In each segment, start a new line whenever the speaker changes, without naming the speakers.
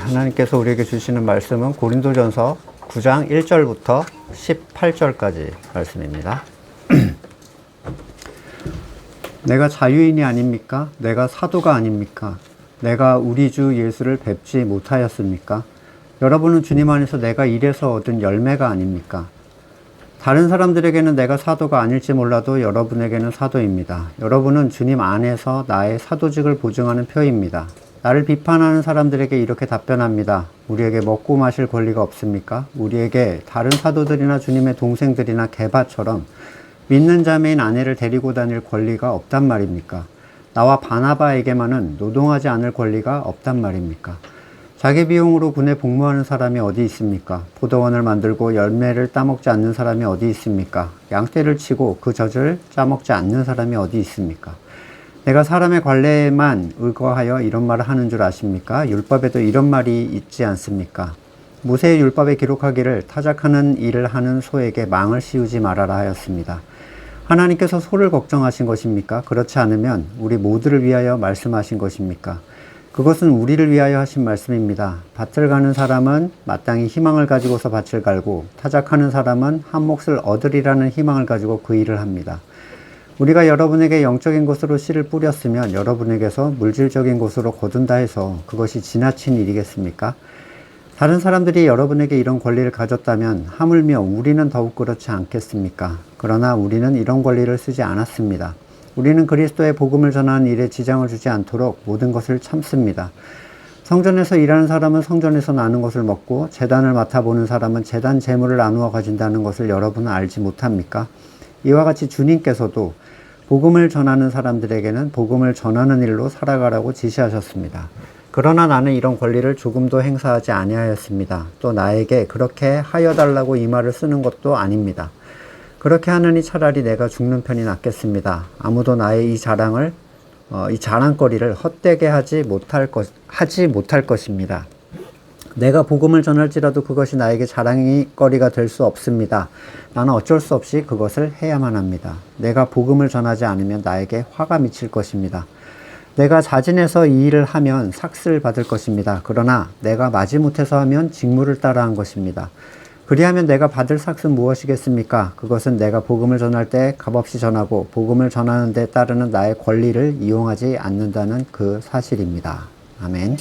하나님께서 우리에게 주시는 말씀은 고린도전서 9장 1절부터 18절까지 말씀입니다. 내가 자유인이 아닙니까? 내가 사도가 아닙니까? 내가 우리 주 예수를 뵙지 못하였습니까? 여러분은 주님 안에서 내가 일해서 얻은 열매가 아닙니까? 다른 사람들에게는 내가 사도가 아닐지 몰라도 여러분에게는 사도입니다. 여러분은 주님 안에서 나의 사도직을 보증하는 표입니다. 나를 비판하는 사람들에게 이렇게 답변합니다. 우리에게 먹고 마실 권리가 없습니까? 우리에게 다른 사도들이나 주님의 동생들이나 게바처럼 믿는 자매인 아내를 데리고 다닐 권리가 없단 말입니까? 나와 바나바에게만은 노동하지 않을 권리가 없단 말입니까? 자기 비용으로 군에 복무하는 사람이 어디 있습니까? 포도원을 만들고 열매를 따먹지 않는 사람이 어디 있습니까? 양떼를 치고 그 젖을 짜먹지 않는 사람이 어디 있습니까? 내가 사람의 관례에만 의거하여 이런 말을 하는 줄 아십니까? 율법에도 이런 말이 있지 않습니까? 모세의 율법에 기록하기를 타작하는 일을 하는 소에게 망을 씌우지 말아라 하였습니다. 하나님께서 소를 걱정하신 것입니까? 그렇지 않으면 우리 모두를 위하여 말씀하신 것입니까? 그것은 우리를 위하여 하신 말씀입니다. 밭을 가는 사람은 마땅히 희망을 가지고서 밭을 갈고 타작하는 사람은 한 몫을 얻으리라는 희망을 가지고 그 일을 합니다. 우리가 여러분에게 영적인 것으로 씨를 뿌렸으면 여러분에게서 물질적인 것으로 거둔다 해서 그것이 지나친 일이겠습니까? 다른 사람들이 여러분에게 이런 권리를 가졌다면 하물며 우리는 더욱 그렇지 않겠습니까? 그러나 우리는 이런 권리를 쓰지 않았습니다. 우리는 그리스도의 복음을 전하는 일에 지장을 주지 않도록 모든 것을 참습니다. 성전에서 일하는 사람은 성전에서 나는 것을 먹고 제단을 맡아보는 사람은 제단 제물을 나누어 가진다는 것을 여러분은 알지 못합니까? 이와 같이 주님께서도 복음을 전하는 사람들에게는 복음을 전하는 일로 살아가라고 지시하셨습니다. 그러나 나는 이런 권리를 조금도 행사하지 아니하였습니다. 또 나에게 그렇게 하여 달라고 이 말을 쓰는 것도 아닙니다. 그렇게 하느니 차라리 내가 죽는 편이 낫겠습니다. 아무도 나의 이 자랑거리를 헛되게 하지 못할 것입니다. 내가 복음을 전할지라도 그것이 나에게 자랑거리가 될 수 없습니다. 나는 어쩔 수 없이 그것을 해야만 합니다. 내가 복음을 전하지 않으면 나에게 화가 미칠 것입니다. 내가 자진해서 이 일을 하면 삭슬 받을 것입니다. 그러나 내가 마지못해서 하면 직무를 따라한 것입니다. 그리하면 내가 받을 삭은 무엇이겠습니까? 그것은 내가 복음을 전할 때 값없이 전하고 복음을 전하는 데 따르는 나의 권리를 이용하지 않는다는 그 사실입니다. 아멘.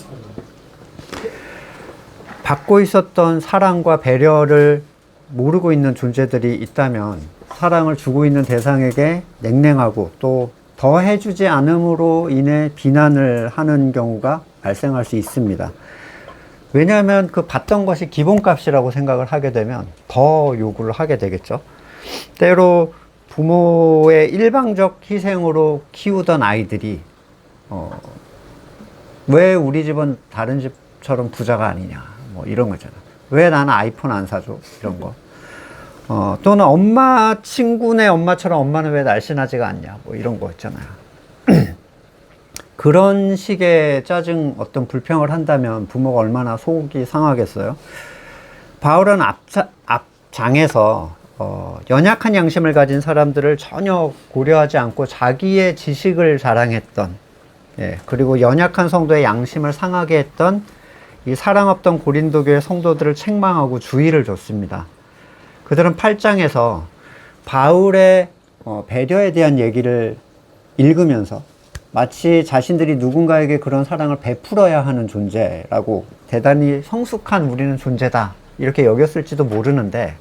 받고 있었던 사랑과 배려를 모르고 있는 존재들이 있다면 사랑을 주고 있는 대상에게 냉랭하고 또 더 해주지 않음으로 인해 비난을 하는 경우가 발생할 수 있습니다. 왜냐하면 그 받던 것이 기본값이라고 생각을 하게 되면 더 요구를 하게 되겠죠. 때로 부모의 일방적 희생으로 키우던 아이들이 왜 우리 집은 다른 집처럼 부자가 아니냐 뭐 이런 거잖아. 왜 나는 아이폰 안 사줘 이런 거. 또는 엄마 친구네 엄마처럼 엄마는 왜 날씬하지가 않냐 뭐 이런 거 있잖아요. 그런 식의 짜증 어떤 불평을 한다면 부모가 얼마나 속이 상하겠어요. 바울은 앞장에서 연약한 양심을 가진 사람들을 전혀 고려하지 않고 자기의 지식을 자랑했던 그리고 연약한 성도의 양심을 상하게 했던 이 사랑 없던 고린도 교회 성도들을 책망하고 주의를 줬습니다. 그들은 8장에서 바울의 배려에 대한 얘기를 읽으면서 마치 자신들이 누군가에게 그런 사랑을 베풀어야 하는 존재라고 대단히 성숙한 우리는 존재다 이렇게 여겼을지도 모르는데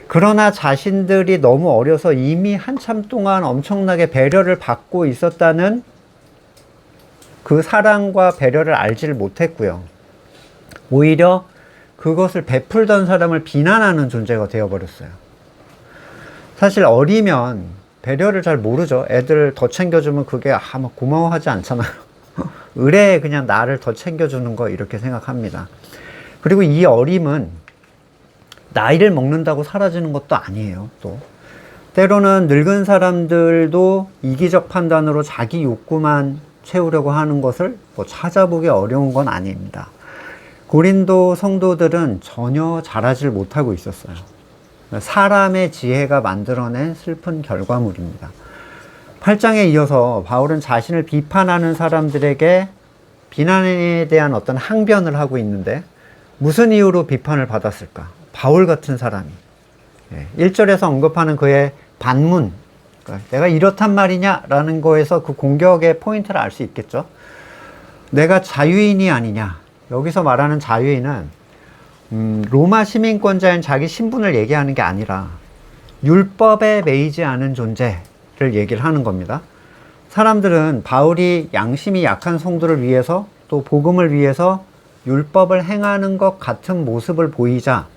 그러나 자신들이 너무 어려서 이미 한참 동안 엄청나게 배려를 받고 있었다는 그 사랑과 배려를 알지를 못했고요. 오히려 그것을 베풀던 사람을 비난하는 존재가 되어버렸어요. 사실 어리면 배려를 잘 모르죠. 애들 더 챙겨주면 그게 아마 고마워하지 않잖아요. 의뢰에 그냥 나를 더 챙겨주는 거 이렇게 생각합니다. 그리고 이 어림은 나이를 먹는다고 사라지는 것도 아니에요. 또 때로는 늙은 사람들도 이기적 판단으로 자기 욕구만 채우려고 하는 것을 뭐 찾아보기 어려운 건 아닙니다. 고린도 성도들은 전혀 잘하지 못하고 있었어요. 사람의 지혜가 만들어낸 슬픈 결과물입니다. 8장에 이어서 바울은 자신을 비판하는 사람들에게 비난에 대한 어떤 항변을 하고 있는데 무슨 이유로 비판을 받았을까? 바울 같은 사람이 1절에서 언급하는 그의 반문, 그러니까 내가 이렇단 말이냐 라는 거에서 그 공격의 포인트를 알 수 있겠죠. 내가 자유인이 아니냐. 여기서 말하는 자유인은 로마 시민권자인 자기 신분을 얘기하는 게 아니라 율법에 매이지 않은 존재를 얘기를 하는 겁니다. 사람들은 바울이 양심이 약한 성도를 위해서 또 복음을 위해서 율법을 행하는 것 같은 모습을 보이자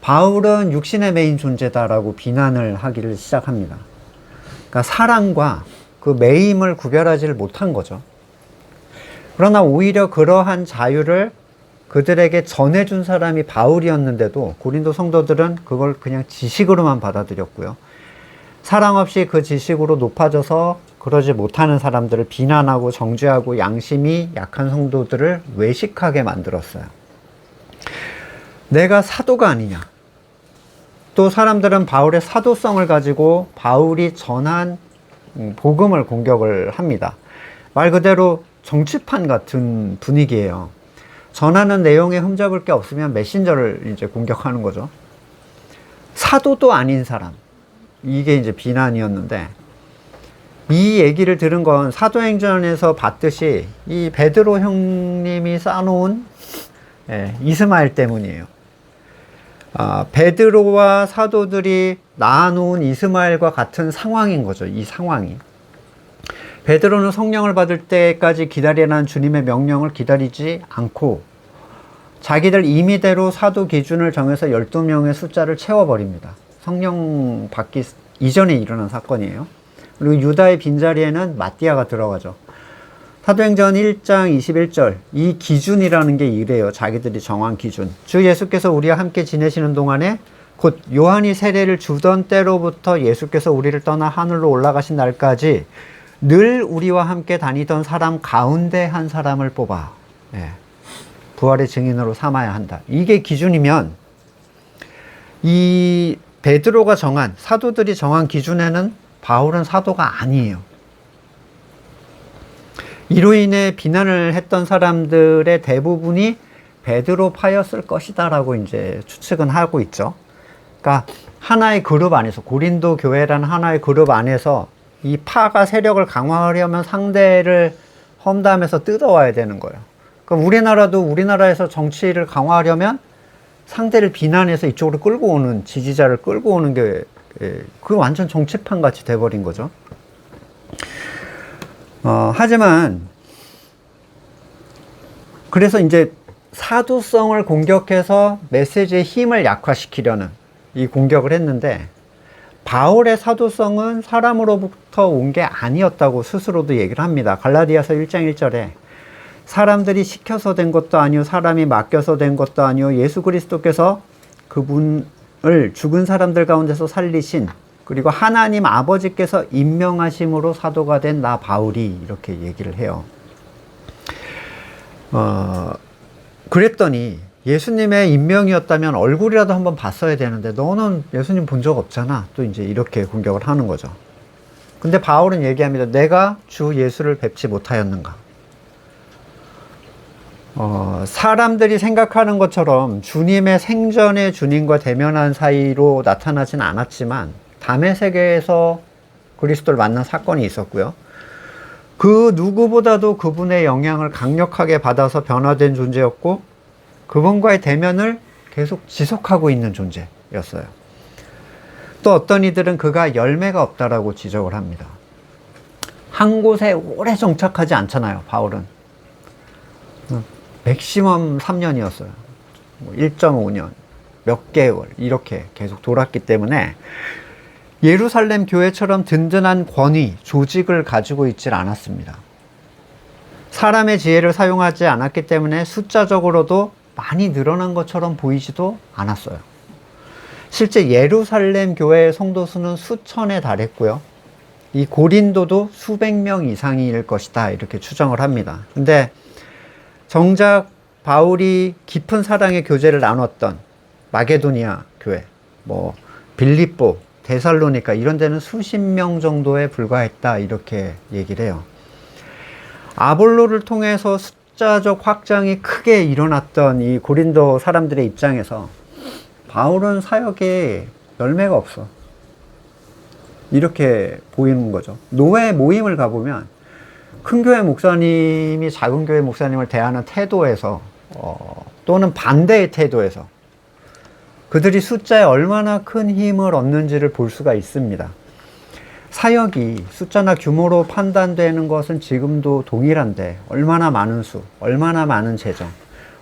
바울은 육신에 매인 존재다라고 비난을 하기를 시작합니다. 그러니까 사랑과 그 매임을 구별하지를 못한 거죠. 그러나 오히려 그러한 자유를 그들에게 전해준 사람이 바울이었는데도 고린도 성도들은 그걸 그냥 지식으로만 받아들였고요. 사랑 없이 그 지식으로 높아져서 그러지 못하는 사람들을 비난하고 정죄하고 양심이 약한 성도들을 외식하게 만들었어요. 내가 사도가 아니냐. 또 사람들은 바울의 사도성을 가지고 바울이 전한 복음을 공격을 합니다. 말 그대로 정치판 같은 분위기예요. 전하는 내용에 흠잡을 게 없으면 메신저를 이제 공격하는 거죠. 사도도 아닌 사람. 이게 이제 비난이었는데 이 얘기를 들은 건 사도행전에서 봤듯이 이 베드로 형님이 쌓아놓은 이스마엘 때문이에요. 베드로와 사도들이 낳아놓은 이스마엘과 같은 상황인 거죠. 이 상황이. 베드로는 성령을 받을 때까지 기다리라는 주님의 명령을 기다리지 않고 자기들 임의대로 사도 기준을 정해서 12명의 숫자를 채워버립니다. 성령 받기 이전에 일어난 사건이에요. 그리고 유다의 빈자리에는 마띠아가 들어가죠. 사도행전 1장 21절 이 기준이라는 게 이래요. 자기들이 정한 기준. 주 예수께서 우리와 함께 지내시는 동안에 곧 요한이 세례를 주던 때로부터 예수께서 우리를 떠나 하늘로 올라가신 날까지 늘 우리와 함께 다니던 사람 가운데 한 사람을 뽑아 부활의 증인으로 삼아야 한다. 이게 기준이면 이 베드로가 정한 사도들이 정한 기준에는 바울은 사도가 아니에요. 이로 인해 비난을 했던 사람들의 대부분이 베드로파였을 것이다 라고 이제 추측은 하고 있죠. 그러니까 하나의 그룹 안에서 고린도 교회라는 하나의 그룹 안에서 이 파가 세력을 강화하려면 상대를 험담해서 뜯어와야 되는 거예요. 그럼 우리나라도 우리나라에서 정치를 강화하려면 상대를 비난해서 이쪽으로 끌고 오는, 지지자를 끌고 오는 게 그 완전 정치판 같이 돼버린 거죠. 하지만 그래서 이제 사도성을 공격해서 메시지의 힘을 약화시키려는 이 공격을 했는데 바울의 사도성은 사람으로부터 온 게 아니었다고 스스로도 얘기를 합니다. 갈라디아서 1장 1절에 사람들이 시켜서 된 것도 아니요 사람이 맡겨서 된 것도 아니요 예수 그리스도께서 그분을 죽은 사람들 가운데서 살리신 그리고 하나님 아버지께서 임명하심으로 사도가 된 나 바울이 이렇게 얘기를 해요. 그랬더니 예수님의 임명이었다면 얼굴이라도 한번 봤어야 되는데 너는 예수님 본 적 없잖아. 또 이제 이렇게 공격을 하는 거죠. 근데 바울은 얘기합니다. 내가 주 예수를 뵙지 못하였는가? 사람들이 생각하는 것처럼 주님의 생전의 주님과 대면한 사이로 나타나진 않았지만 담의 세계에서 그리스도를 만난 사건이 있었고요. 그 누구보다도 그분의 영향을 강력하게 받아서 변화된 존재였고 그분과의 대면을 계속 지속하고 있는 존재였어요. 또 어떤 이들은 그가 열매가 없다라고 지적을 합니다. 한 곳에 오래 정착하지 않잖아요, 바울은. 맥시멈 3년이었어요. 1.5년, 몇 개월 이렇게 계속 돌았기 때문에 예루살렘 교회처럼 든든한 권위, 조직을 가지고 있질 않았습니다. 사람의 지혜를 사용하지 않았기 때문에 숫자적으로도 많이 늘어난 것처럼 보이지도 않았어요. 실제 예루살렘 교회의 성도 수는 수천에 달했고요. 이 고린도도 수백 명 이상일 것이다 이렇게 추정을 합니다. 근데 정작 바울이 깊은 사랑의 교제를 나눴던 마게도니아 교회, 빌립보, 데살로니가 이런 데는 수십 명 정도에 불과했다 이렇게 얘기를 해요. 아볼로를 통해서 숫자적 확장이 크게 일어났던 이 고린도 사람들의 입장에서 바울은 사역에 열매가 없어. 이렇게 보이는 거죠. 노회 모임을 가보면 큰 교회 목사님이 작은 교회 목사님을 대하는 태도에서 또는 반대의 태도에서 그들이 숫자에 얼마나 큰 힘을 얻는지를 볼 수가 있습니다. 사역이 숫자나 규모로 판단되는 것은 지금도 동일한데 얼마나 많은 수, 얼마나 많은 재정,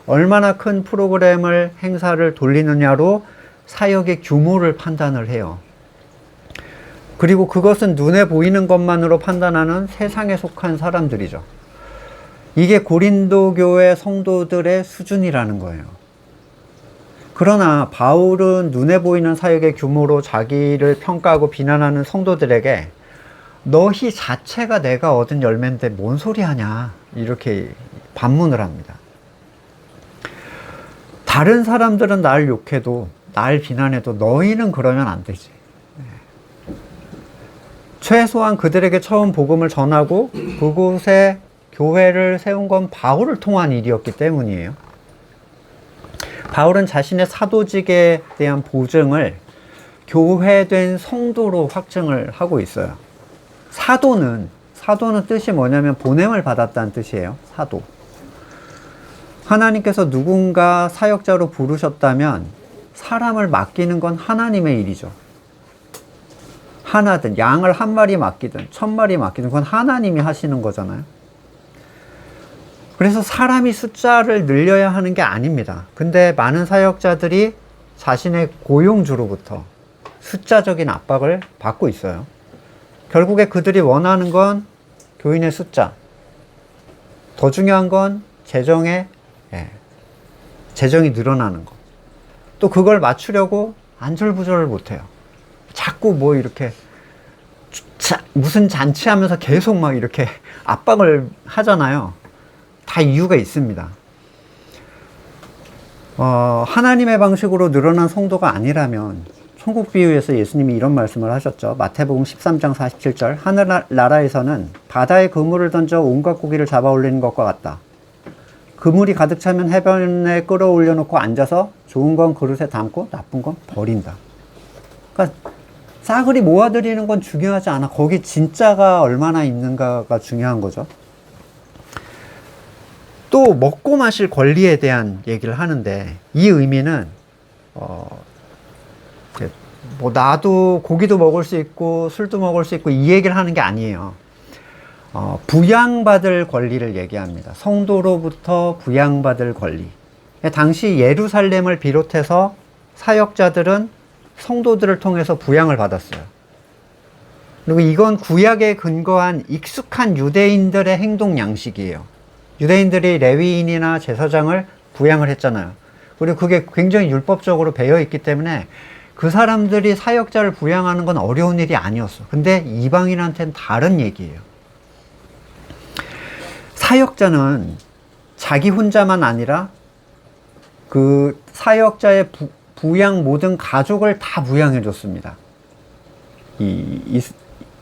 얼마나 큰 프로그램을 행사를 돌리느냐로 사역의 규모를 판단을 해요. 그리고 그것은 눈에 보이는 것만으로 판단하는 세상에 속한 사람들이죠. 이게 고린도 교회 성도들의 수준이라는 거예요. 그러나 바울은 눈에 보이는 사역의 규모로 자기를 평가하고 비난하는 성도들에게 너희 자체가 내가 얻은 열매인데 뭔 소리 하냐 이렇게 반문을 합니다. 다른 사람들은 날 욕해도 날 비난해도 너희는 그러면 안 되지. 최소한 그들에게 처음 복음을 전하고 그곳에 교회를 세운 건 바울을 통한 일이었기 때문이에요. 바울은 자신의 사도직에 대한 보증을 교회된 성도로 확증을 하고 있어요. 사도는 뜻이 뭐냐면 보냄을 받았다는 뜻이에요. 사도. 하나님께서 누군가 사역자로 부르셨다면 사람을 맡기는 건 하나님의 일이죠. 하나든 양을 한 마리 맡기든 1000마리 맡기든 그건 하나님이 하시는 거잖아요. 그래서 사람이 숫자를 늘려야 하는 게 아닙니다. 근데 많은 사역자들이 자신의 고용주로부터 숫자적인 압박을 받고 있어요. 결국에 그들이 원하는 건 교인의 숫자. 더 중요한 건 재정이 늘어나는 거. 또 그걸 맞추려고 안절부절을 못해요. 자꾸 뭐 이렇게 무슨 잔치하면서 계속 막 이렇게 압박을 하잖아요. 다 이유가 있습니다. 하나님의 방식으로 늘어난 성도가 아니라면 천국 비유에서 예수님이 이런 말씀을 하셨죠. 마태복음 13장 47절 하늘나라에서는 바다에 그물을 던져 온갖 고기를 잡아 올리는 것과 같다. 그물이 가득 차면 해변에 끌어올려 놓고 앉아서 좋은 건 그릇에 담고 나쁜 건 버린다. 그러니까 싸그리 모아드리는 건 중요하지 않아. 거기 진짜가 얼마나 있는가가 중요한 거죠. 또 먹고 마실 권리에 대한 얘기를 하는데 이 의미는 뭐 나도 고기도 먹을 수 있고 술도 먹을 수 있고 이 얘기를 하는 게 아니에요. 부양받을 권리를 얘기합니다. 성도로부터 부양받을 권리. 당시 예루살렘을 비롯해서 사역자들은 성도들을 통해서 부양을 받았어요. 그리고 이건 구약에 근거한 익숙한 유대인들의 행동 양식이에요. 유대인들이 레위인이나 제사장을 부양을 했잖아요. 그리고 그게 굉장히 율법적으로 배어 있기 때문에 그 사람들이 사역자를 부양하는 건 어려운 일이 아니었어. 근데 이방인한테는 다른 얘기예요. 사역자는 자기 혼자만 아니라 그 사역자의 부양 모든 가족을 다 부양해 줬습니다.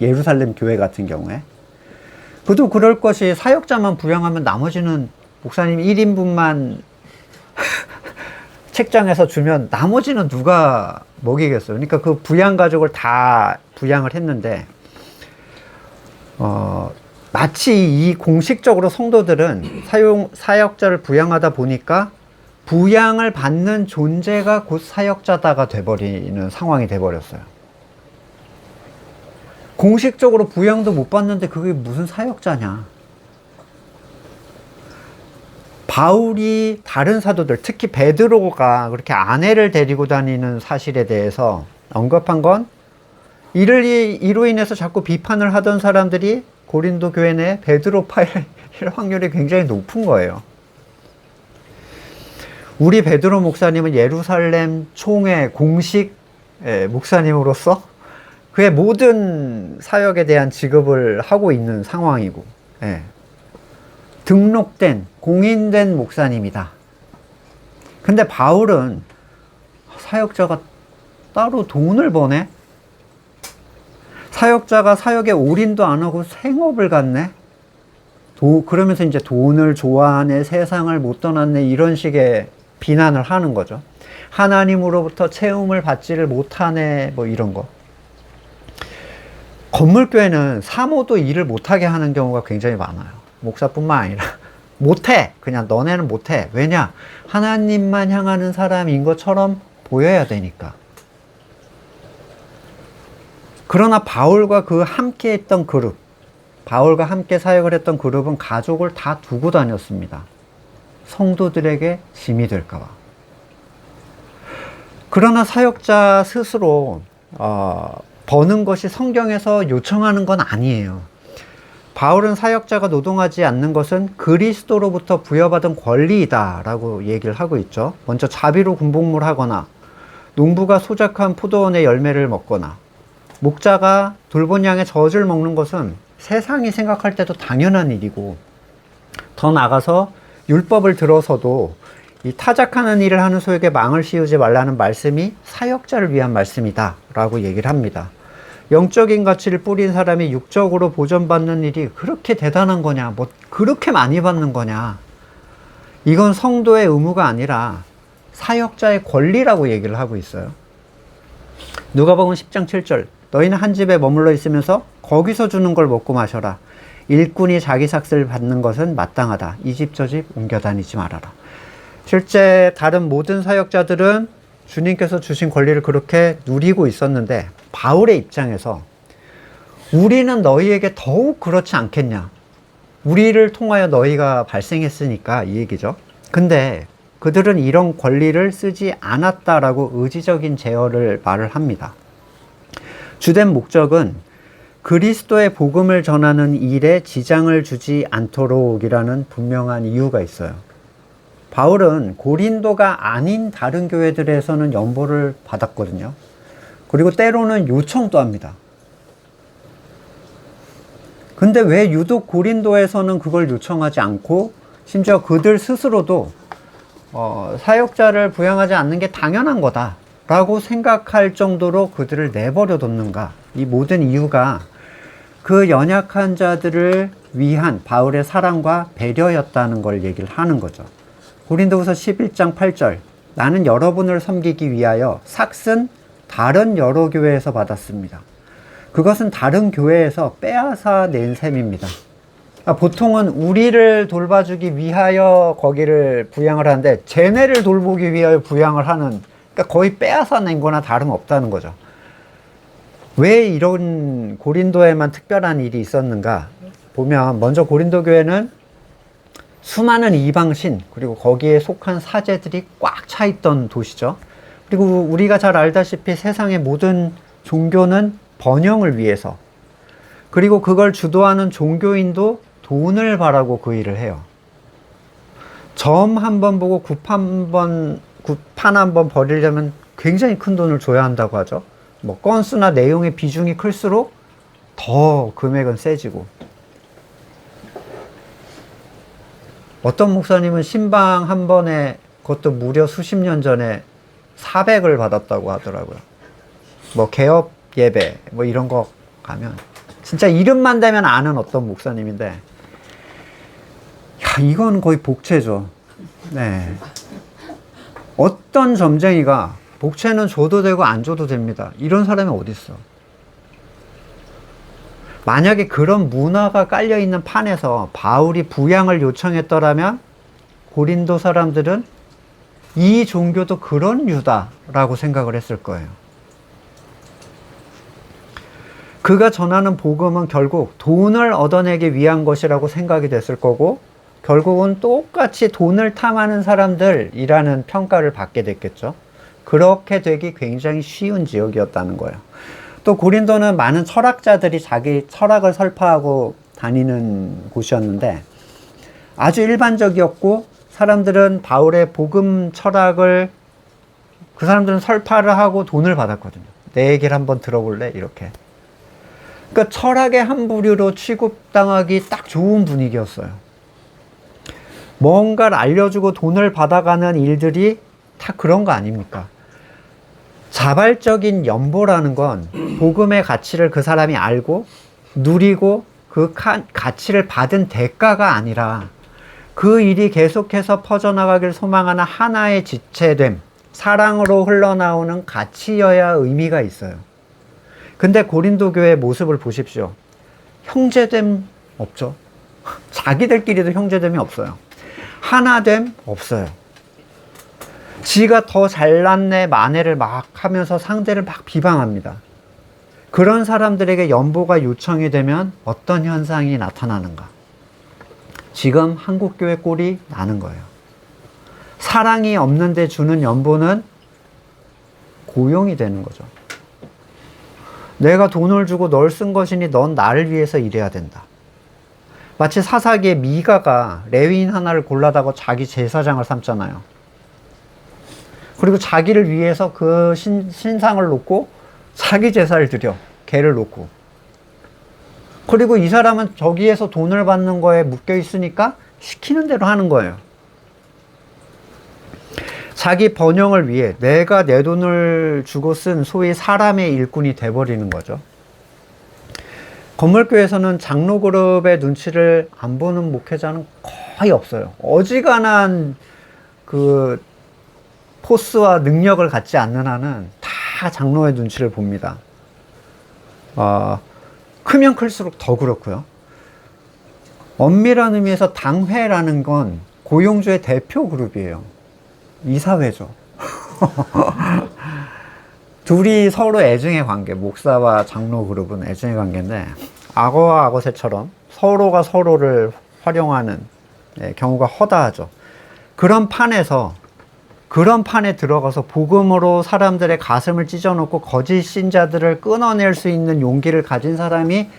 예루살렘 교회 같은 경우에. 그도 그럴 것이 사역자만 부양하면 나머지는 목사님 1인분만 책장에서 주면 나머지는 누가 먹이겠어요. 그러니까 그 부양 가족을 다 부양을 했는데 마치 이 공식적으로 성도들은 사역자를 부양하다 보니까 부양을 받는 존재가 곧 사역자다가 돼버리는 상황이 돼버렸어요. 공식적으로 부양도 못 받는데 그게 무슨 사역자냐. 바울이 다른 사도들, 특히 베드로가 그렇게 아내를 데리고 다니는 사실에 대해서 언급한 건 이로 인해서 자꾸 비판을 하던 사람들이 고린도 교회 내 베드로파일 확률이 굉장히 높은 거예요. 우리 베드로 목사님은 예루살렘 총회 공식 목사님으로서 그의 모든 사역에 대한 지급을 하고 있는 상황이고, 등록된, 공인된 목사님이다. 근데 바울은 사역자가 따로 돈을 버네? 사역자가 사역에 올인도 안 하고 생업을 갖네? 그러면서 이제 돈을 좋아하네, 세상을 못 떠났네, 이런 식의 비난을 하는 거죠. 하나님으로부터 채움을 받지를 못하네, 뭐 이런 거. 건물교회는 사모도 일을 못하게 하는 경우가 굉장히 많아요. 목사뿐만 아니라. 못해! 그냥 너네는 못해. 왜냐? 하나님만 향하는 사람인 것처럼 보여야 되니까. 그러나 바울과 그 함께 했던 그룹, 바울과 함께 사역을 했던 그룹은 가족을 다 두고 다녔습니다. 성도들에게 짐이 될까봐. 그러나 사역자 스스로 버는 것이 성경에서 요청하는 건 아니에요. 바울은 사역자가 노동하지 않는 것은 그리스도로부터 부여받은 권리이다 라고 얘기를 하고 있죠. 먼저 자비로 군복무를 하거나, 농부가 소작한 포도원의 열매를 먹거나, 목자가 돌본 양의 젖을 먹는 것은 세상이 생각할 때도 당연한 일이고, 더 나아가서 율법을 들어서도 이 타작하는 일을 하는 소에게 망을 씌우지 말라는 말씀이 사역자를 위한 말씀이다 라고 얘기를 합니다. 영적인 가치를 뿌린 사람이 육적으로 보전받는 일이 그렇게 대단한 거냐, 뭐 그렇게 많이 받는 거냐, 이건 성도의 의무가 아니라 사역자의 권리라고 얘기를 하고 있어요. 누가복음 10장 7절, 너희는 한 집에 머물러 있으면서 거기서 주는 걸 먹고 마셔라. 일꾼이 자기 삭슬 받는 것은 마땅하다. 이 집 저 집 옮겨 다니지 말아라. 실제 다른 모든 사역자들은 주님께서 주신 권리를 그렇게 누리고 있었는데, 바울의 입장에서 우리는 너희에게 더욱 그렇지 않겠냐, 우리를 통하여 너희가 발생했으니까, 이 얘기죠. 근데 그들은 이런 권리를 쓰지 않았다라고 의지적인 제어를 말을 합니다. 주된 목적은 그리스도의 복음을 전하는 일에 지장을 주지 않도록이라는 분명한 이유가 있어요. 바울은 고린도가 아닌 다른 교회들에서는 연보를 받았거든요. 그리고 때로는 요청도 합니다. 근데 왜 유독 고린도에서는 그걸 요청하지 않고, 심지어 그들 스스로도 사역자를 부양하지 않는 게 당연한 거다 라고 생각할 정도로 그들을 내버려 뒀는가? 이 모든 이유가 그 연약한 자들을 위한 바울의 사랑과 배려였다는 걸 얘기를 하는 거죠. 고린도후서 11장 8절, 나는 여러분을 섬기기 위하여 삭은 다른 여러 교회에서 받았습니다. 그것은 다른 교회에서 빼앗아 낸 셈입니다. 보통은 우리를 돌봐주기 위하여 거기를 부양을 하는데, 쟤네를 돌보기 위하여 부양을 하는, 그러니까 거의 빼앗아 낸 거나 다름없다는 거죠. 왜 이런 고린도에만 특별한 일이 있었는가 보면, 먼저 고린도 교회는 수많은 이방신, 그리고 거기에 속한 사제들이 꽉 차 있던 도시죠. 그리고 우리가 잘 알다시피 세상의 모든 종교는 번영을 위해서, 그리고 그걸 주도하는 종교인도 돈을 바라고 그 일을 해요. 점 한 번 보고 굿판 한 번 버리려면 굉장히 큰 돈을 줘야 한다고 하죠. 뭐 건수나 내용의 비중이 클수록 더 금액은 세지고, 어떤 목사님은 신방 한 번에, 그것도 무려 수십 년 전에 400을 받았다고 하더라고요. 뭐 개업 예배 뭐 이런 거 가면 진짜 이름만 대면 아는 어떤 목사님인데, 야, 이건 거의 복채죠. 네. 어떤 점쟁이가 복채는 줘도 되고 안 줘도 됩니다, 이런 사람이 어디 있어. 만약에 그런 문화가 깔려있는 판에서 바울이 부양을 요청했더라면 고린도 사람들은 이 종교도 그런 유다라고 생각을 했을 거예요. 그가 전하는 복음은 결국 돈을 얻어내기 위한 것이라고 생각이 됐을 거고, 결국은 똑같이 돈을 탐하는 사람들이라는 평가를 받게 됐겠죠. 그렇게 되기 굉장히 쉬운 지역이었다는 거예요. 또 고린도는 많은 철학자들이 자기 철학을 설파하고 다니는 곳이었는데, 아주 일반적이었고, 사람들은 바울의 복음 철학을, 그 사람들은 설파를 하고 돈을 받았거든요. 내 얘기를 한번 들어볼래? 이렇게. 그러니까 철학의 한 부류로 취급당하기 딱 좋은 분위기였어요. 뭔가를 알려주고 돈을 받아가는 일들이 다 그런 거 아닙니까? 자발적인 연보라는 건 복음의 가치를 그 사람이 알고 누리고 그 가치를 받은 대가가 아니라 그 일이 계속해서 퍼져나가길 소망하는 하나의 지체됨, 사랑으로 흘러나오는 가치여야 의미가 있어요. 근데 고린도 교회의 모습을 보십시오. 형제됨 없죠. 자기들끼리도 형제됨이 없어요. 하나됨 없어요. 지가 더 잘났네 만회를 막 하면서 상대를 막 비방합니다. 그런 사람들에게 연보가 요청이 되면 어떤 현상이 나타나는가? 지금 한국교회 꼴이 나는 거예요. 사랑이 없는데 주는 연보는 고용이 되는 거죠. 내가 돈을 주고 널 쓴 것이니 넌 나를 위해서 일해야 된다. 마치 사사기의 미가가 레위인 하나를 골라다가 자기 제사장을 삼잖아요. 그리고 자기를 위해서 그 신상을 놓고 자기 제사를 드려. 개를 놓고. 그리고 이 사람은 저기에서 돈을 받는 거에 묶여 있으니까 시키는 대로 하는 거예요. 자기 번영을 위해 내가 내 돈을 주고 쓴 소위 사람의 일꾼이 돼버리는 거죠. 건물교에서는 장로 그룹의 눈치를 안 보는 목회자는 거의 없어요. 어지간한 그 포스와 능력을 갖지 않는 한은 다 장로의 눈치를 봅니다. 크면 클수록 더 그렇고요. 엄밀한 의미에서 당회라는 건 고용주의 대표 그룹이에요. 이사회죠. 둘이 서로 애증의 관계, 목사와 장로 그룹은 애증의 관계인데 악어와 악어새처럼 서로가 서로를 활용하는 경우가 허다하죠. 그런 판에 들어가서 복음으로 사람들의 가슴을 찢어놓고 거짓 신자들을 끊어낼 수 있는 용기를 가진 사람이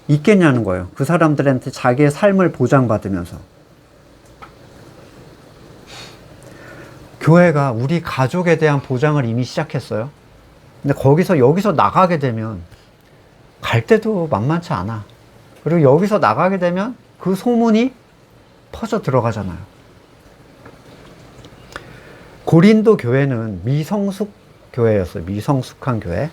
있겠냐는 거예요. 그 사람들한테 자기의 삶을 보장받으면서. 교회가 우리 가족에 대한 보장을 이미 시작했어요. 근데 여기서 나가게 되면 갈 때도 만만치 않아. 그리고 여기서 나가게 되면 그 소문이 퍼져 들어가잖아요. 고린도 교회는 미성숙 교회였어요. 미성숙한 교회.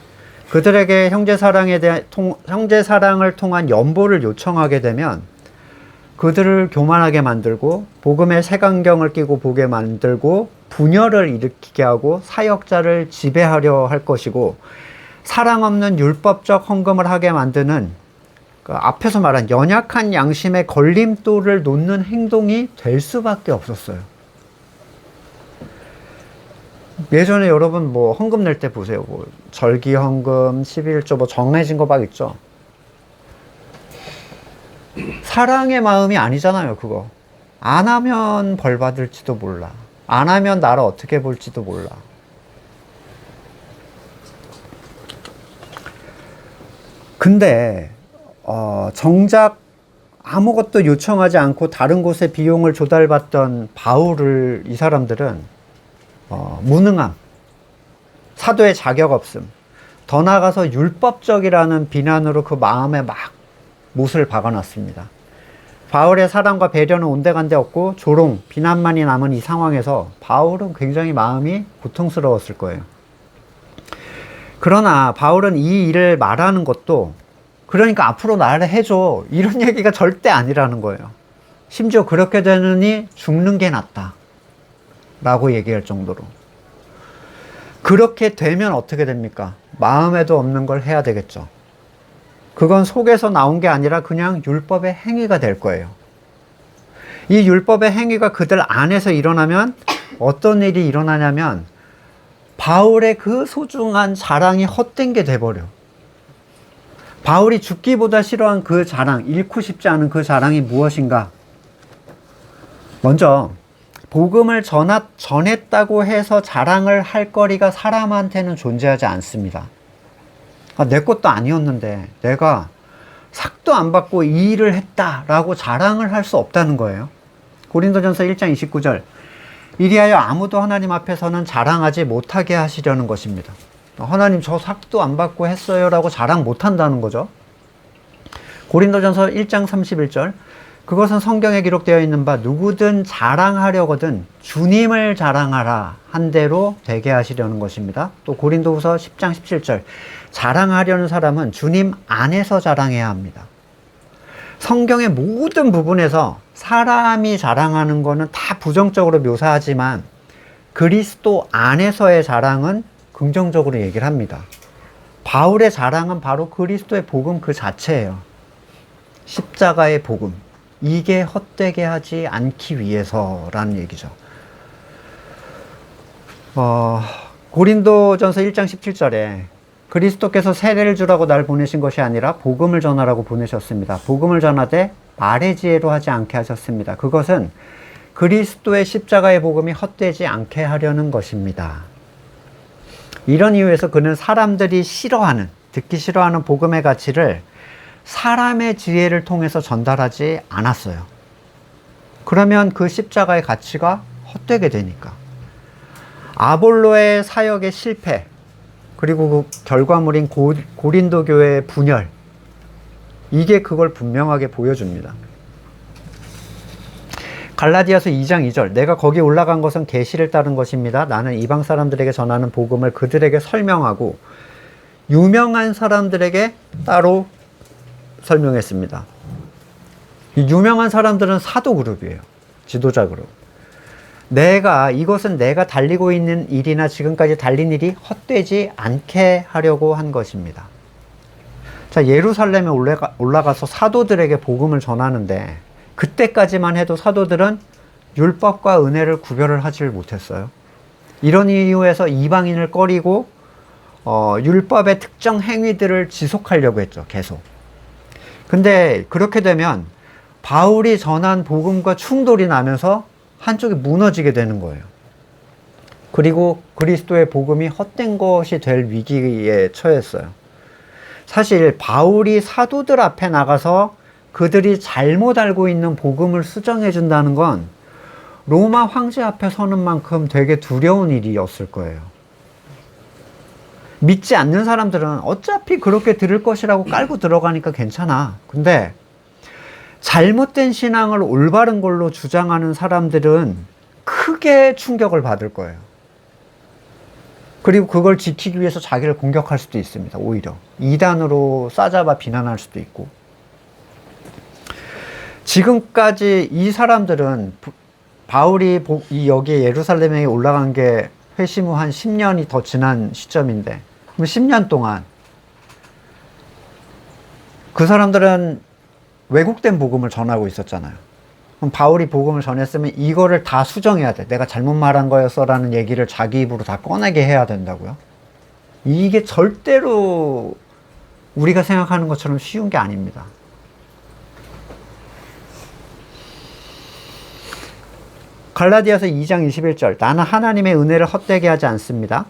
그들에게 형제 사랑을 통한 연보를 요청하게 되면 그들을 교만하게 만들고 복음의 색안경을 끼고 보게 만들고 분열을 일으키게 하고 사역자를 지배하려 할 것이고 사랑 없는 율법적 헌금을 하게 만드는 그 앞에서 말한 연약한 양심의 걸림돌을 놓는 행동이 될 수밖에 없었어요. 예전에 여러분 뭐 헌금 낼 때 보세요. 뭐 절기 헌금, 11조 뭐 정해진 거 막 있죠. 사랑의 마음이 아니잖아요, 그거. 안 하면 벌 받을지도 몰라. 안 하면 나를 어떻게 볼지도 몰라. 근데 정작 아무것도 요청하지 않고 다른 곳에 비용을 조달받던 바울을 이 사람들은 무능함, 사도의 자격 없음, 더 나아가서 율법적이라는 비난으로 그 마음에 막 못을 박아놨습니다. 바울의 사랑과 배려는 온데간데 없고 조롱, 비난만이 남은 이 상황에서 바울은 굉장히 마음이 고통스러웠을 거예요. 그러나 바울은 이 일을 말하는 것도 그러니까 앞으로 나를 해줘 이런 얘기가 절대 아니라는 거예요. 심지어 그렇게 되느니 죽는 게 낫다 라고 얘기할 정도로. 그렇게 되면 어떻게 됩니까? 마음에도 없는 걸 해야 되겠죠. 그건 속에서 나온 게 아니라 그냥 율법의 행위가 될 거예요. 이 율법의 행위가 그들 안에서 일어나면 어떤 일이 일어나냐면 바울의 그 소중한 자랑이 헛된 게 돼버려. 바울이 죽기보다 싫어한 그 자랑, 잃고 싶지 않은 그 자랑이 무엇인가? 먼저 복음을 전했다고 해서 자랑을 할 거리가 사람한테는 존재하지 않습니다. 내 것도 아니었는데 내가 삭도 안 받고 이 일을 했다라고 자랑을 할 수 없다는 거예요. 고린도전서 1장 29절. 이리하여 아무도 하나님 앞에서는 자랑하지 못하게 하시려는 것입니다. 하나님 저 삭도 안 받고 했어요 라고 자랑 못한다는 거죠. 고린도전서 1장 31절. 그것은 성경에 기록되어 있는 바 누구든 자랑하려거든 주님을 자랑하라 한 대로 되게 하시려는 것입니다. 또 고린도후서 10장 17절. 자랑하려는 사람은 주님 안에서 자랑해야 합니다. 성경의 모든 부분에서 사람이 자랑하는 거는 다 부정적으로 묘사하지만 그리스도 안에서의 자랑은 긍정적으로 얘기를 합니다. 바울의 자랑은 바로 그리스도의 복음 그 자체예요. 십자가의 복음. 이게 헛되게 하지 않기 위해서라는 얘기죠. 고린도전서 1장 17절에 그리스도께서 세례를 주라고 날 보내신 것이 아니라 복음을 전하라고 보내셨습니다. 복음을 전하되 말의 지혜로 하지 않게 하셨습니다. 그것은 그리스도의 십자가의 복음이 헛되지 않게 하려는 것입니다. 이런 이유에서 그는 사람들이 싫어하는, 듣기 싫어하는 복음의 가치를 사람의 지혜를 통해서 전달하지 않았어요. 그러면 그 십자가의 가치가 헛되게 되니까. 아볼로의 사역의 실패, 그리고 그 결과물인 고린도 교회의 분열, 이게 그걸 분명하게 보여줍니다. 갈라디아서 2장 2절, 내가 거기 올라간 것은 계시를 따른 것입니다. 나는 이방 사람들에게 전하는 복음을 그들에게 설명하고 유명한 사람들에게 따로 설명했습니다. 유명한 사람들은 사도 그룹이에요. 지도자 그룹. 이것은 내가 달리고 있는 일이나 지금까지 달린 일이 헛되지 않게 하려고 한 것입니다. 자, 예루살렘에 올라가서 사도들에게 복음을 전하는데 그때까지만 해도 사도들은 율법과 은혜를 구별을 하지를 못했어요. 이런 이유에서 이방인을 꺼리고 율법의 특정 행위들을 지속하려고 했죠. 계속. 근데 그렇게 되면 바울이 전한 복음과 충돌이 나면서 한쪽이 무너지게 되는 거예요. 그리고 그리스도의 복음이 헛된 것이 될 위기에 처했어요. 사실 바울이 사도들 앞에 나가서 그들이 잘못 알고 있는 복음을 수정해 준다는 건 로마 황제 앞에 서는 만큼 되게 두려운 일이었을 거예요. 믿지 않는 사람들은 어차피 그렇게 들을 것이라고 깔고 들어가니까 괜찮아. 근데 잘못된 신앙을 올바른 걸로 주장하는 사람들은 크게 충격을 받을 거예요. 그리고 그걸 지키기 위해서 자기를 공격할 수도 있습니다. 오히려 이단으로 싸잡아 비난할 수도 있고. 지금까지 이 사람들은 바울이 여기 예루살렘에 올라간 게 회심 후 한 10년이 더 지난 시점인데, 그럼 10년 동안 그 사람들은 왜곡된 복음을 전하고 있었잖아요. 그럼 바울이 복음을 전했으면 이거를 다 수정해야 돼. 내가 잘못 말한 거였어 라는 얘기를 자기 입으로 다 꺼내게 해야 된다고요. 이게 절대로 우리가 생각하는 것처럼 쉬운 게 아닙니다. 갈라디아서 2장 21절, 나는 하나님의 은혜를 헛되게 하지 않습니다.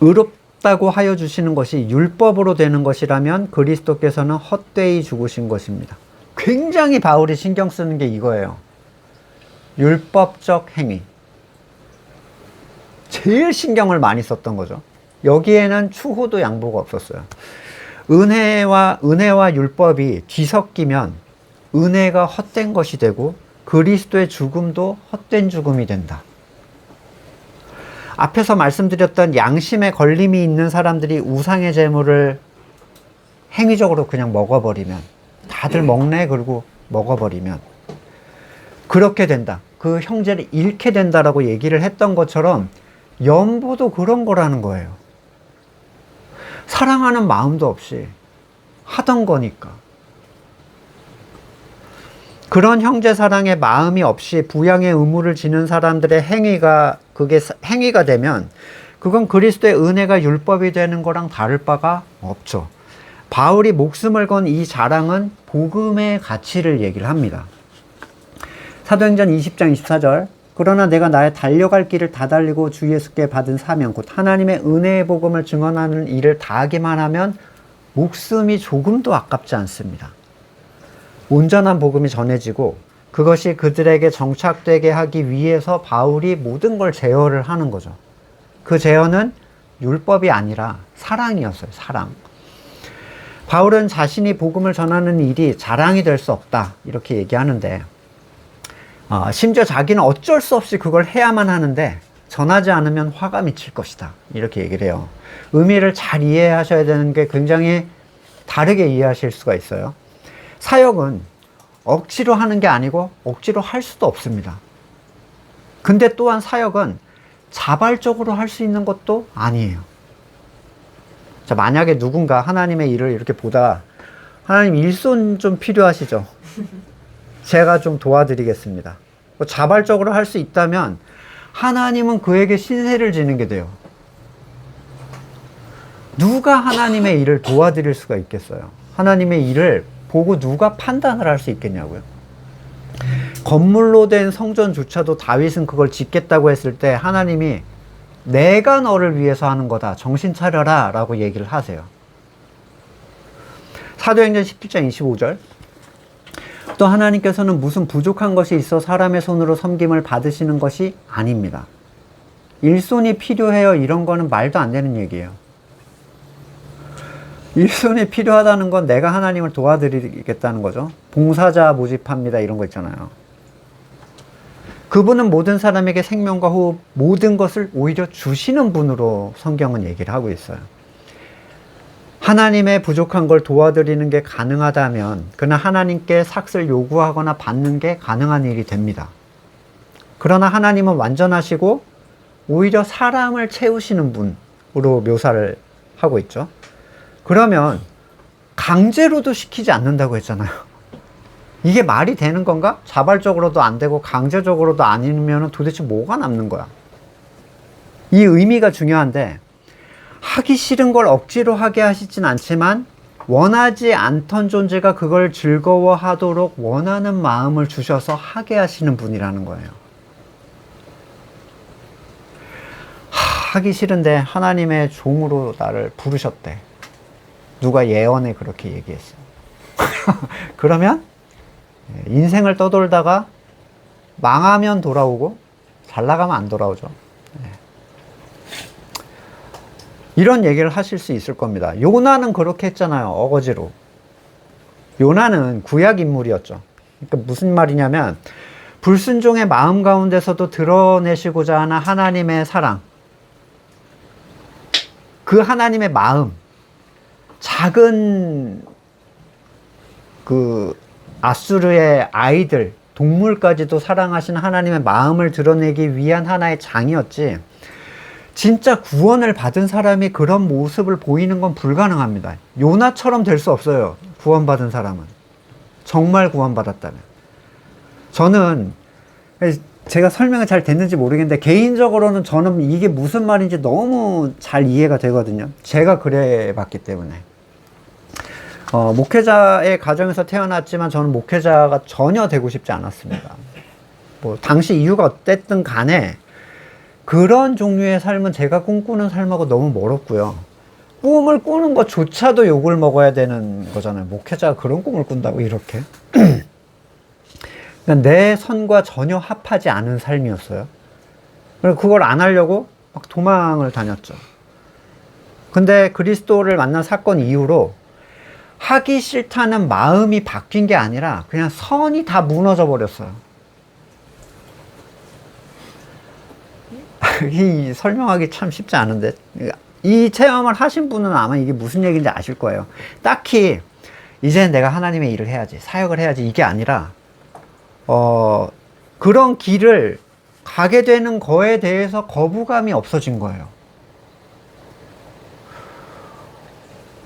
의롭다고 하여 주시는 것이 율법으로 되는 것이라면 그리스도께서는 헛되이 죽으신 것입니다. 굉장히 바울이 신경 쓰는 게 이거예요. 율법적 행위. 제일 신경을 많이 썼던 거죠. 여기에는 추호도 양보가 없었어요. 은혜와 율법이 뒤섞이면 은혜가 헛된 것이 되고 그리스도의 죽음도 헛된 죽음이 된다. 앞에서 말씀드렸던 양심에 걸림이 있는 사람들이 우상의 제물을 행위적으로 그냥 먹어버리면, 다들 먹네 그러고 먹어버리면 그렇게 된다. 그 형제를 잃게 된다라고 얘기를 했던 것처럼 연보도 그런 거라는 거예요. 사랑하는 마음도 없이 하던 거니까. 그런 형제 사랑의 마음이 없이 부양의 의무를 지는 사람들의 그게 행위가 되면 그건 그리스도의 은혜가 율법이 되는 거랑 다를 바가 없죠. 바울이 목숨을 건 이 자랑은 복음의 가치를 얘기를 합니다. 사도행전 20장 24절, 그러나 내가 나의 달려갈 길을 다 달리고 주 예수께 받은 사명 곧 하나님의 은혜의 복음을 증언하는 일을 다하기만 하면 목숨이 조금도 아깝지 않습니다. 온전한 복음이 전해지고 그것이 그들에게 정착되게 하기 위해서 바울이 모든 걸 제어를 하는 거죠. 그 제어는 율법이 아니라 사랑이었어요. 사랑. 바울은 자신이 복음을 전하는 일이 자랑이 될 수 없다 이렇게 얘기하는데, 심지어 자기는 어쩔 수 없이 그걸 해야만 하는데 전하지 않으면 화가 미칠 것이다 이렇게 얘기를 해요. 의미를 잘 이해하셔야 되는 게 굉장히 다르게 이해하실 수가 있어요. 사역은 억지로 하는 게 아니고 억지로 할 수도 없습니다. 근데 또한 사역은 자발적으로 할 수 있는 것도 아니에요. 자, 만약에 누군가 하나님의 일을 이렇게 보다 하나님 일손 좀 필요하시죠? 제가 좀 도와드리겠습니다. 자발적으로 할 수 있다면 하나님은 그에게 신세를 지는 게 돼요. 누가 하나님의 일을 도와드릴 수가 있겠어요? 하나님의 일을 보고 누가 판단을 할 수 있겠냐고요? 건물로 된 성전조차도 다윗은 그걸 짓겠다고 했을 때 하나님이 내가 너를 위해서 하는 거다. 정신 차려라. 라고 얘기를 하세요. 사도행전 17장 25절. 또 하나님께서는 무슨 부족한 것이 있어 사람의 손으로 섬김을 받으시는 것이 아닙니다. 일손이 필요해요. 이런 거는 말도 안 되는 얘기예요. 일손이 필요하다는 건 내가 하나님을 도와드리겠다는 거죠. 봉사자 모집합니다. 이런 거 있잖아요. 그분은 모든 사람에게 생명과 호흡, 모든 것을 오히려 주시는 분으로 성경은 얘기를 하고 있어요. 하나님의 부족한 걸 도와드리는 게 가능하다면 그는 하나님께 삭을 요구하거나 받는 게 가능한 일이 됩니다. 그러나 하나님은 완전하시고 오히려 사람을 채우시는 분으로 묘사를 하고 있죠. 그러면 강제로도 시키지 않는다고 했잖아요. 이게 말이 되는 건가? 자발적으로도 안 되고 강제적으로도 아니면 도대체 뭐가 남는 거야? 이 의미가 중요한데 하기 싫은 걸 억지로 하게 하시진 않지만 원하지 않던 존재가 그걸 즐거워하도록 원하는 마음을 주셔서 하게 하시는 분이라는 거예요. 하기 싫은데 하나님의 종으로 나를 부르셨대. 누가 예언에 그렇게 얘기했어요. 그러면 인생을 떠돌다가 망하면 돌아오고 잘 나가면 안 돌아오죠. 이런 얘기를 하실 수 있을 겁니다. 요나는 그렇게 했잖아요. 어거지로. 요나는 구약 인물이었죠. 그러니까 무슨 말이냐면 불순종의 마음 가운데서도 드러내시고자 하는 하나님의 사랑, 그 하나님의 마음, 작은 그 아수르의 아이들, 동물까지도 사랑하시는 하나님의 마음을 드러내기 위한 하나의 장이었지, 진짜 구원을 받은 사람이 그런 모습을 보이는 건 불가능합니다. 요나처럼 될 수 없어요. 구원받은 사람은. 정말 구원받았다면. 저는 제가 설명이 잘 됐는지 모르겠는데 개인적으로는 저는 이게 무슨 말인지 너무 잘 이해가 되거든요. 제가 그래 봤기 때문에. 목회자의 가정에서 태어났지만 저는 목회자가 전혀 되고 싶지 않았습니다. 뭐 당시 이유가 어땠든 간에 그런 종류의 삶은 제가 꿈꾸는 삶하고 너무 멀었고요. 꿈을 꾸는 것조차도 욕을 먹어야 되는 거잖아요. 목회자가 그런 꿈을 꾼다고 이렇게. 그러니까 내 선과 전혀 합하지 않은 삶이었어요. 그래서 그걸 안 하려고 막 도망을 다녔죠. 근데 그리스도를 만난 사건 이후로 하기 싫다는 마음이 바뀐 게 아니라 그냥 선이 다 무너져 버렸어요. 이 설명하기 참 쉽지 않은데, 이 체험을 하신 분은 아마 이게 무슨 얘기인지 아실 거예요. 딱히 이제 내가 하나님의 일을 해야지, 사역을 해야지, 이게 아니라 그런 길을 가게 되는 거에 대해서 거부감이 없어진 거예요.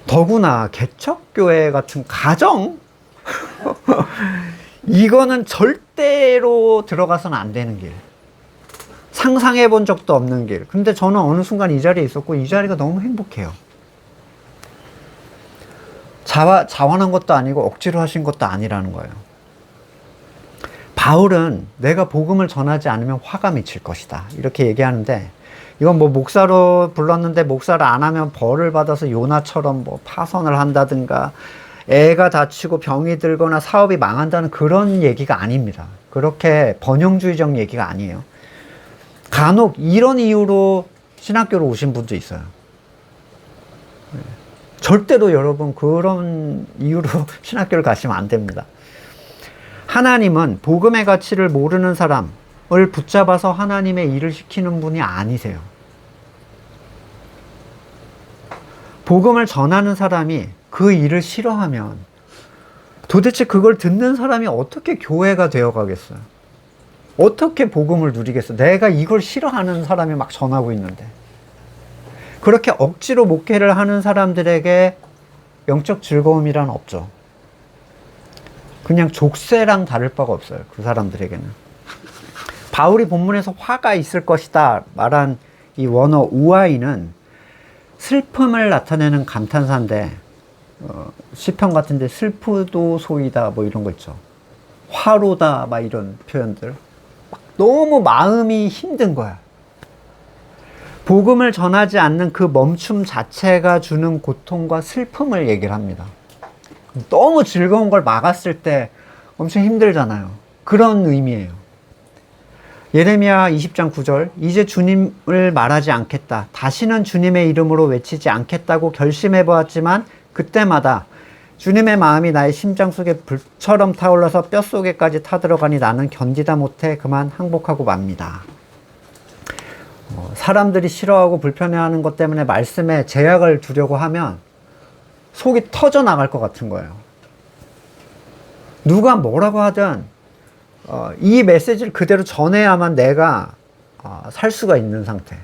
더구나 개척교회 같은 가정 이거는 절대로 들어가서는 안 되는 길, 상상해 본 적도 없는 길. 근데 저는 어느 순간 이 자리에 있었고 이 자리가 너무 행복해요. 자원한 것도 아니고 억지로 하신 것도 아니라는 거예요. 바울은 내가 복음을 전하지 않으면 화가 미칠 것이다 이렇게 얘기하는데, 이건 뭐 목사로 불렀는데 목사를 안 하면 벌을 받아서 요나처럼 뭐 파선을 한다든가 애가 다치고 병이 들거나 사업이 망한다는 그런 얘기가 아닙니다. 그렇게 번영주의적 얘기가 아니에요. 간혹 이런 이유로 신학교로 오신 분도 있어요. 절대로 여러분 그런 이유로 신학교를 가시면 안 됩니다. 하나님은 복음의 가치를 모르는 사람을 붙잡아서 하나님의 일을 시키는 분이 아니세요. 복음을 전하는 사람이 그 일을 싫어하면 도대체 그걸 듣는 사람이 어떻게 교회가 되어 가겠어요? 어떻게 복음을 누리겠어? 내가 이걸 싫어하는 사람이 막 전하고 있는데. 그렇게 억지로 목회를 하는 사람들에게 영적 즐거움이란 없죠. 그냥 족쇄랑 다를 바가 없어요. 그 사람들에게는. 바울이 본문에서 화가 있을 것이다 말한 이 원어 우아이는 슬픔을 나타내는 감탄사인데, 시편 같은데 슬프도소이다 뭐 이런 거 있죠. 화로다 막 이런 표현들. 너무 마음이 힘든 거야. 복음을 전하지 않는 그 멈춤 자체가 주는 고통과 슬픔을 얘기를 합니다. 너무 즐거운 걸 막았을 때 엄청 힘들잖아요. 그런 의미예요. 예레미야 20장 9절, 이제 주님을 말하지 않겠다. 다시는 주님의 이름으로 외치지 않겠다고 결심해 보았지만 그때마다 주님의 마음이 나의 심장 속에 불처럼 타올라서 뼛속에까지 타들어가니 나는 견디다 못해 그만 항복하고 맙니다. 사람들이 싫어하고 불편해하는 것 때문에 말씀에 제약을 두려고 하면 속이 터져 나갈 것 같은 거예요. 누가 뭐라고 하든 이 메시지를 그대로 전해야만 내가 살 수가 있는 상태.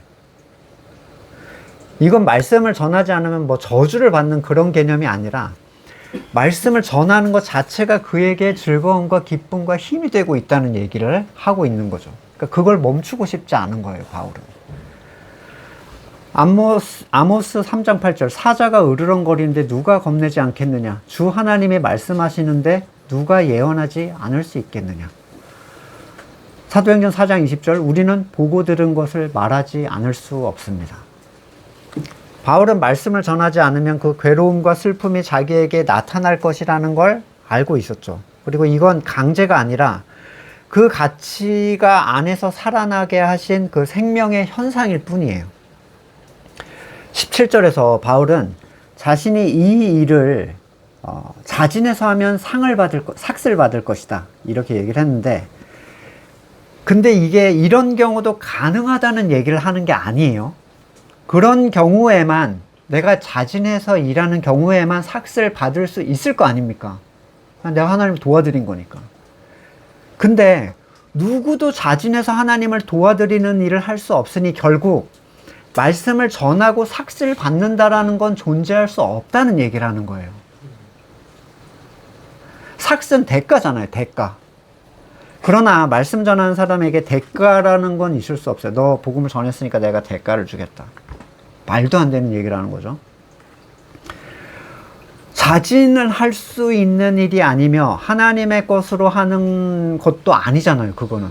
이건 말씀을 전하지 않으면 뭐 저주를 받는 그런 개념이 아니라 말씀을 전하는 것 자체가 그에게 즐거움과 기쁨과 힘이 되고 있다는 얘기를 하고 있는 거죠. 그러니까 그걸 멈추고 싶지 않은 거예요, 바울은. 아모스 3장 8절, 사자가 으르렁거리는데 누가 겁내지 않겠느냐? 주 하나님이 말씀하시는데 누가 예언하지 않을 수 있겠느냐? 사도행전 4장 20절, 우리는 보고 들은 것을 말하지 않을 수 없습니다. 바울은 말씀을 전하지 않으면 그 괴로움과 슬픔이 자기에게 나타날 것이라는 걸 알고 있었죠. 그리고 이건 강제가 아니라 그 가치가 안에서 살아나게 하신 그 생명의 현상일 뿐이에요. 17절에서 바울은 자신이 이 일을 자진해서 하면 삭을 받을 것이다 이렇게 얘기를 했는데, 근데 이게 이런 경우도 가능하다는 얘기를 하는 게 아니에요. 그런 경우에만, 내가 자진해서 일하는 경우에만 삭을 받을 수 있을 거 아닙니까? 내가 하나님을 도와드린 거니까. 근데 누구도 자진해서 하나님을 도와드리는 일을 할 수 없으니 결국 말씀을 전하고 삭을 받는다라는 건 존재할 수 없다는 얘기를 하는 거예요. 삭은 대가잖아요, 대가. 그러나 말씀 전하는 사람에게 대가라는 건 있을 수 없어요. 너 복음을 전했으니까 내가 대가를 주겠다. 말도 안 되는 얘기를 하는 거죠. 자진을 할 수 있는 일이 아니며 하나님의 것으로 하는 것도 아니잖아요, 그거는.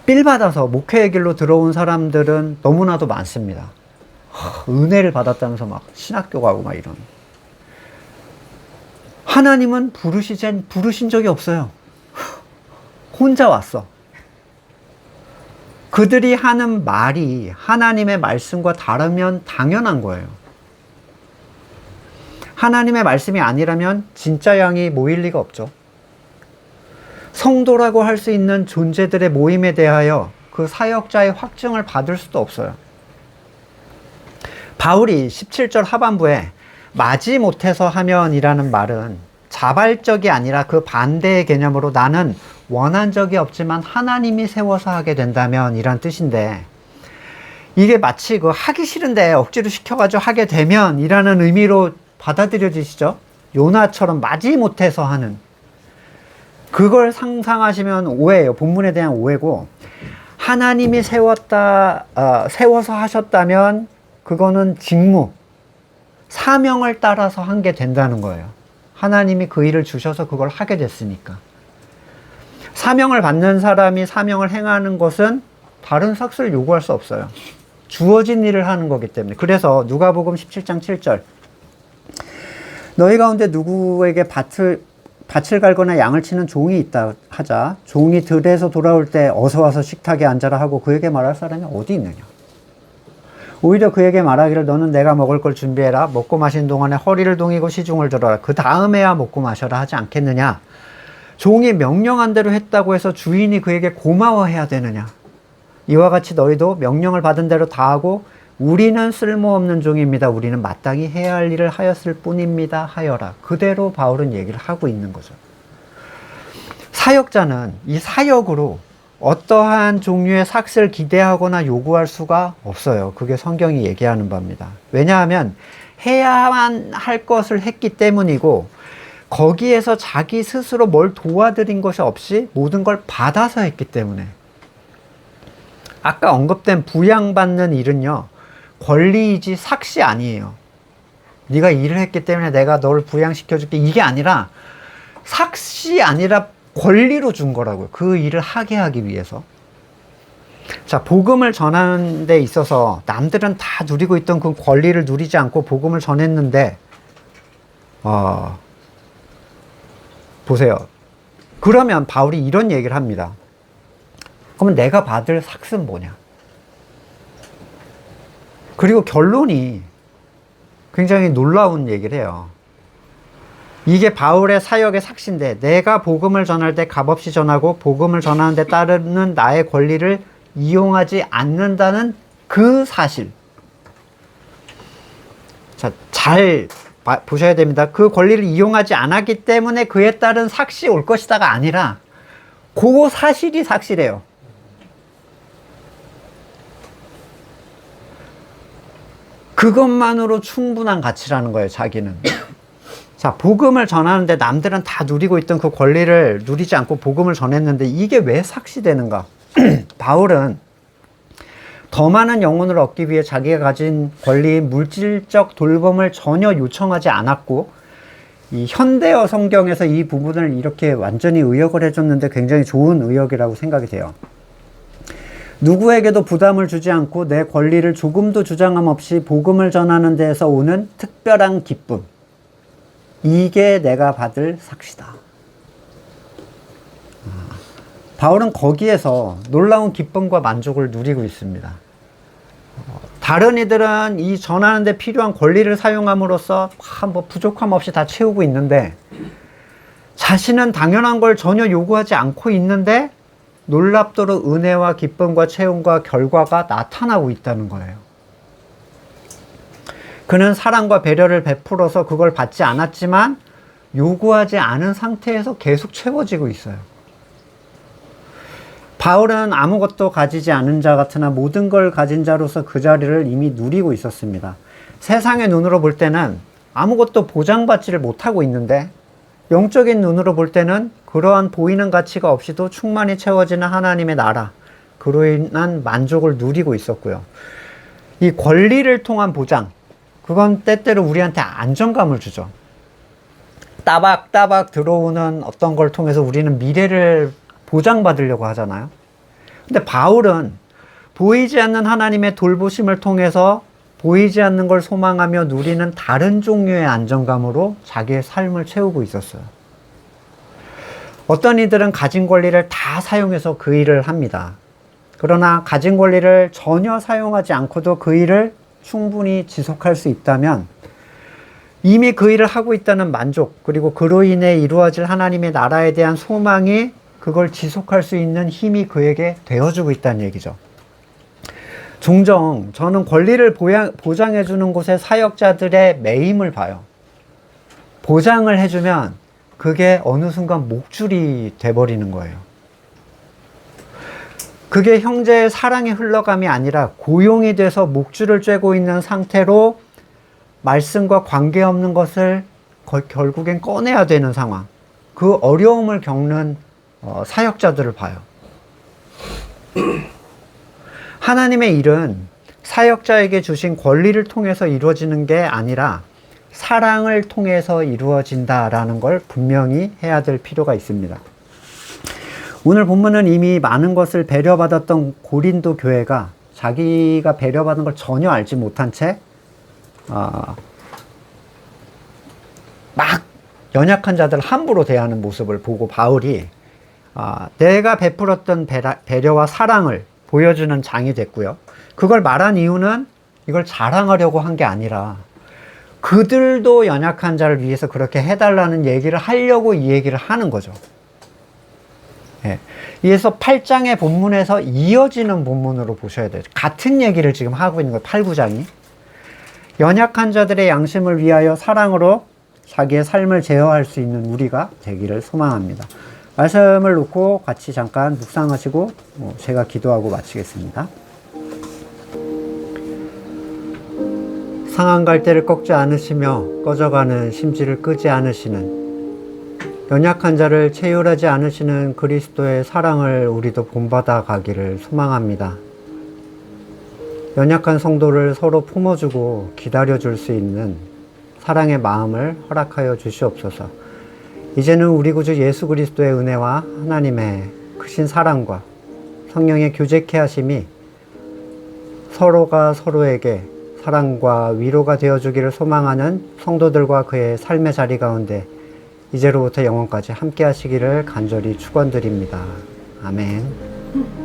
삘 받아서 목회의 길로 들어온 사람들은 너무나도 많습니다. 은혜를 받았다면서 막 신학교 가고 막 이런. 하나님은 부르신 적이 없어요. 혼자 왔어. 그들이 하는 말이 하나님의 말씀과 다르면 당연한 거예요. 하나님의 말씀이 아니라면 진짜 양이 모일 리가 없죠. 성도라고 할 수 있는 존재들의 모임에 대하여 그 사역자의 확증을 받을 수도 없어요. 바울이 17절 하반부에 마지못해서 하면이라는 말은 자발적이 아니라 그 반대의 개념으로 나는 원한 적이 없지만 하나님이 세워서 하게 된다면 이란 뜻인데, 이게 마치 그 하기 싫은데 억지로 시켜가지고 하게 되면 이라는 의미로 받아들여지시죠? 요나처럼 마지못해서 하는, 그걸 상상하시면 오해예요. 본문에 대한 오해고, 하나님이 세워서 하셨다면 그거는 직무, 사명을 따라서 한 게 된다는 거예요. 하나님이 그 일을 주셔서 그걸 하게 됐으니까. 사명을 받는 사람이 사명을 행하는 것은 다른 삭을 요구할 수 없어요. 주어진 일을 하는 거기 때문에. 그래서 누가복음 17장 7절, 너희 가운데 누구에게 밭을 갈거나 양을 치는 종이 있다 하자 종이 들에서 돌아올 때 어서 와서 식탁에 앉아라 하고 그에게 말할 사람이 어디 있느냐. 오히려 그에게 말하기를 너는 내가 먹을 걸 준비해라. 먹고 마신 동안에 허리를 동이고 시중을 들어라. 그 다음에야 먹고 마셔라 하지 않겠느냐. 종이 명령한 대로 했다고 해서 주인이 그에게 고마워해야 되느냐. 이와 같이 너희도 명령을 받은 대로 다 하고 우리는 쓸모없는 종입니다. 우리는 마땅히 해야 할 일을 하였을 뿐입니다. 하여라. 그대로 바울은 얘기를 하고 있는 거죠. 사역자는 이 사역으로 어떠한 종류의 삭스를 기대하거나 요구할 수가 없어요. 그게 성경이 얘기하는 바입니다. 왜냐하면 해야만 할 것을 했기 때문이고, 거기에서 자기 스스로 뭘 도와드린 것이 없이 모든 걸 받아서 했기 때문에. 아까 언급된 부양받는 일은요, 권리이지 삭시 아니에요. 네가 일을 했기 때문에 내가 너를 부양시켜줄게, 이게 아니라 삭시 아니라 권리로 준 거라고요. 그 일을 하게 하기 위해서. 자, 복음을 전하는 데 있어서 남들은 다 누리고 있던 그 권리를 누리지 않고 복음을 전했는데, 보세요. 그러면 바울이 이런 얘기를 합니다. 그러면 내가 받을 삭스는 뭐냐? 그리고 결론이 굉장히 놀라운 얘기를 해요. 이게 바울의 사역의 삭시인데, 내가 복음을 전할 때 값없이 전하고 복음을 전하는 데 따르는 나의 권리를 이용하지 않는다는 그 사실. 자, 잘 보셔야 됩니다. 그 권리를 이용하지 않았기 때문에 그에 따른 삭시 올 것이다가 아니라 그 사실이 삭시래요. 그것만으로 충분한 가치라는 거예요, 자기는. 자, 복음을 전하는데 남들은 다 누리고 있던 그 권리를 누리지 않고 복음을 전했는데 이게 왜 삭시되는가? 바울은 더 많은 영혼을 얻기 위해 자기가 가진 권리인 물질적 돌봄을 전혀 요청하지 않았고, 이 현대어 성경에서 이 부분을 이렇게 완전히 의역을 해줬는데 굉장히 좋은 의역이라고 생각이 돼요. 누구에게도 부담을 주지 않고 내 권리를 조금도 주장함 없이 복음을 전하는 데에서 오는 특별한 기쁨, 이게 내가 받을 삭시다. 바울은 거기에서 놀라운 기쁨과 만족을 누리고 있습니다. 다른 이들은 이 전하는 데 필요한 권리를 사용함으로써 뭐 부족함 없이 다 채우고 있는데, 자신은 당연한 걸 전혀 요구하지 않고 있는데 놀랍도록 은혜와 기쁨과 채움과 결과가 나타나고 있다는 거예요. 그는 사랑과 배려를 베풀어서 그걸 받지 않았지만 요구하지 않은 상태에서 계속 채워지고 있어요. 바울은 아무것도 가지지 않은 자 같으나 모든 걸 가진 자로서 그 자리를 이미 누리고 있었습니다. 세상의 눈으로 볼 때는 아무것도 보장받지를 못하고 있는데, 영적인 눈으로 볼 때는 그러한 보이는 가치가 없이도 충만히 채워지는 하나님의 나라, 그로 인한 만족을 누리고 있었고요. 이 권리를 통한 보장, 그건 때때로 우리한테 안정감을 주죠. 따박따박 들어오는 어떤 걸 통해서 우리는 미래를 보장받으려고 하잖아요. 근데 바울은 보이지 않는 하나님의 돌보심을 통해서 보이지 않는 걸 소망하며 누리는 다른 종류의 안정감으로 자기의 삶을 채우고 있었어요. 어떤 이들은 가진 권리를 다 사용해서 그 일을 합니다. 그러나 가진 권리를 전혀 사용하지 않고도 그 일을 충분히 지속할 수 있다면 이미 그 일을 하고 있다는 만족, 그리고 그로 인해 이루어질 하나님의 나라에 대한 소망이 그걸 지속할 수 있는 힘이 그에게 되어주고 있다는 얘기죠. 종종 저는 권리를 보장해주는 곳의 사역자들의 매임을 봐요. 보장을 해주면 그게 어느 순간 목줄이 돼버리는 거예요. 그게 형제의 사랑의 흘러감이 아니라 고용이 돼서 목줄을 쬐고 있는 상태로 말씀과 관계없는 것을 결국엔 꺼내야 되는 상황, 그 어려움을 겪는 사역자들을 봐요. 하나님의 일은 사역자에게 주신 권리를 통해서 이루어지는 게 아니라 사랑을 통해서 이루어진다라는 걸 분명히 해야 될 필요가 있습니다. 오늘 본문은 이미 많은 것을 배려받았던 고린도 교회가 자기가 배려받은 걸 전혀 알지 못한 채 막 연약한 자들을 함부로 대하는 모습을 보고 바울이 내가 베풀었던 배려와 사랑을 보여주는 장이 됐고요. 그걸 말한 이유는 이걸 자랑하려고 한 게 아니라 그들도 연약한 자를 위해서 그렇게 해달라는 얘기를 하려고 이 얘기를 하는 거죠. 예. 이에서 8장의 본문에서 이어지는 본문으로 보셔야 돼요. 같은 얘기를 지금 하고 있는 거예요. 8, 9장이. 연약한 자들의 양심을 위하여 사랑으로 자기의 삶을 제어할 수 있는 우리가 되기를 소망합니다. 말씀을 놓고 같이 잠깐 묵상하시고 제가 기도하고 마치겠습니다. 상한 갈대를 꺾지 않으시며 꺼져가는 심지를 끄지 않으시는 연약한 자를 체휼하지 않으시는 그리스도의 사랑을 우리도 본받아 가기를 소망합니다. 연약한 성도를 서로 품어주고 기다려줄 수 있는 사랑의 마음을 허락하여 주시옵소서. 이제는 우리 구주 예수 그리스도의 은혜와 하나님의 크신 사랑과 성령의 교제케 하심이 서로가 서로에게 사랑과 위로가 되어주기를 소망하는 성도들과 그의 삶의 자리 가운데 이제로부터 영원까지 함께 하시기를 간절히 축원드립니다. 아멘.